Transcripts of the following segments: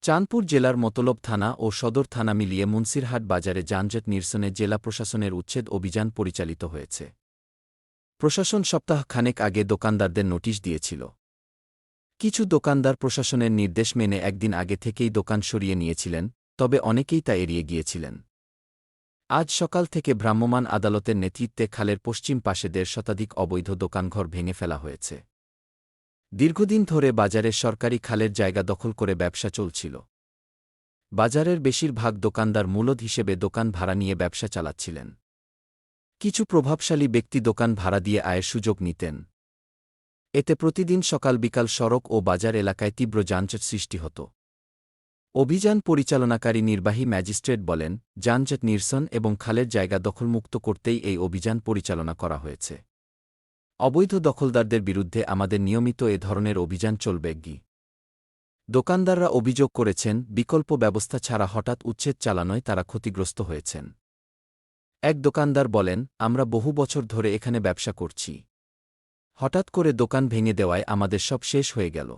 চাঁদপুর জেলার মতলব থানা ও সদর থানা মিলিয়ে মুন্সিরহাট বাজারে যানজট নিরসনে জেলা প্রশাসনের উচ্ছেদ অভিযান পরিচালিত হয়েছে। প্রশাসন সপ্তাহ খানেক আগে দোকানদারদের নোটিশ দিয়েছিল। কিছু দোকানদার প্রশাসনের নির্দেশ মেনে একদিন আগে থেকেই দোকান সরিয়ে নিয়েছিলেন, তবে অনেকেই তা এড়িয়ে গিয়েছিলেন। আজ সকাল থেকে ভ্রাম্যমাণ আদালতের নেতৃত্বে খালের পশ্চিম পাশে ১৫০ শতাধিক অবৈধ দোকানঘর ভেঙে ফেলা হয়েছে। দীর্ঘদিন ধরে বাজারের সরকারি খালের জায়গা দখল করে ব্যবসা চলছিল। বাজারের বেশিরভাগ দোকানদার মূলধ হিসেবে দোকান ভাড়া নিয়ে ব্যবসা চালাচ্ছিলেন। কিছু প্রভাবশালী ব্যক্তি দোকান ভাড়া দিয়ে আয়ের সুযোগ নিতেন। এতে প্রতিদিন সকাল বিকাল সড়ক ও বাজার এলাকায় তীব্র যানজট সৃষ্টি হতো। অভিযান পরিচালনাকারী নির্বাহী ম্যাজিস্ট্রেট বলেন, যানজট নিরসন এবং খালের জায়গা দখলমুক্ত করতেই এই অভিযান পরিচালনা করা হয়েছে। অবৈধ দখলদারদের বিরুদ্ধে আমাদের নিয়মিত এ ধরনের অভিযান চলবে। দোকানদাররা অভিযোগ করেছেন, বিকল্প ব্যবস্থা ছাড়া হঠাৎ উচ্ছেদ চালানোয় তারা ক্ষতিগ্রস্ত হয়েছেন। এক দোকানদার বলেন, আমরা বহু বছর ধরে এখানে ব্যবসা করছি। হঠাৎ করে দোকান ভেঙে দেওয়ায় আমাদের সব শেষ হয়ে গেল।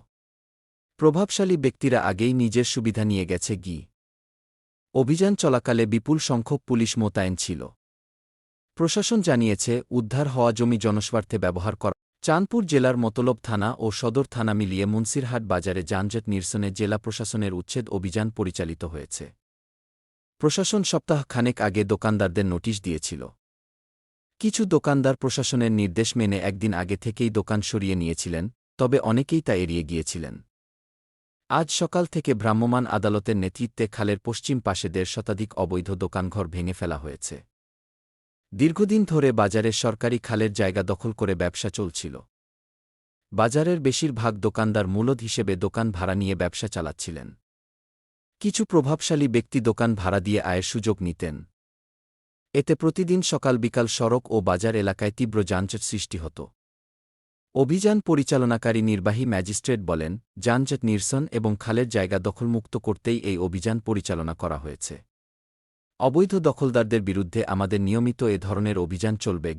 প্রভাবশালী ব্যক্তিরা আগেই নিজের সুবিধা নিয়ে গেছে। অভিযান চলাকালে বিপুল সংখ্যক পুলিশ মোতায়েন ছিল। প্রশাসন জানিয়েছে, উদ্ধার হওয়া জমি জনস্বার্থে ব্যবহার করা। চাঁদপুর জেলার মতলব থানা ও সদর থানা মিলিয়ে মুন্সিরহাট বাজারে যানজট নিরসনে জেলা প্রশাসনের উচ্ছেদ অভিযান পরিচালিত হয়েছে। প্রশাসন সপ্তাহ খানেক আগে দোকানদারদের নোটিশ দিয়েছিল। কিছু দোকানদার প্রশাসনের নির্দেশ মেনে একদিন আগে থেকেই দোকান সরিয়ে নিয়েছিলেন, তবে অনেকেই তা এড়িয়ে গিয়েছিলেন। আজ সকাল থেকে ভ্রাম্যমাণ আদালতের নেতৃত্বে খালের পশ্চিম পাশে ১৫০ শতাধিক অবৈধ দোকানঘর ভেঙে ফেলা হয়েছে। দীর্ঘদিন ধরে বাজারের সরকারি খালের জায়গা দখল করে ব্যবসা চলছিল। বাজারের বেশিরভাগ দোকানদার মূলধ হিসেবে দোকান ভাড়া নিয়ে ব্যবসা চালাচ্ছিলেন। কিছু প্রভাবশালী ব্যক্তি দোকান ভাড়া দিয়ে আয়ের সুযোগ নিতেন। এতে প্রতিদিন সকাল বিকাল সড়ক ও বাজার এলাকায় তীব্র যানজট সৃষ্টি হতো। অভিযান পরিচালনাকারী নির্বাহী ম্যাজিস্ট্রেট বলেন, যানজট নিরসন এবং খালের জায়গা দখলমুক্ত করতেই এই অভিযান পরিচালনা করা হয়েছে। অবৈধ দখলদারদের বিরুদ্ধে আমাদের নিয়মিত এ ধরনের অভিযান চলবে।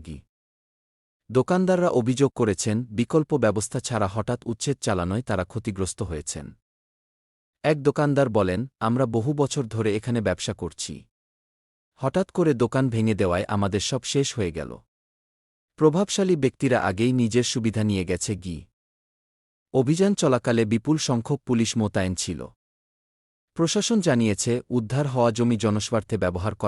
দোকানদাররা অভিযোগ করেছেন, বিকল্প ব্যবস্থা ছাড়া হঠাৎ উচ্ছেদ চালানোয় তারা ক্ষতিগ্রস্ত হয়েছেন। এক দোকানদার বলেন, আমরা বহু বছর ধরে এখানে ব্যবসা করছি। হঠাৎ করে দোকান ভেঙে দেওয়ায় আমাদের সব শেষ হয়ে গেল। প্রভাবশালী ব্যক্তিরা আগেই নিজের সুবিধা নিয়ে গেছে। অভিযান চলাকালে বিপুল সংখ্যক পুলিশ মোতায়েন ছিল। প্রশাসন জানিয়েছে, উদ্ধার হওয়া জমি জনস্বার্থে ব্যবহার করা।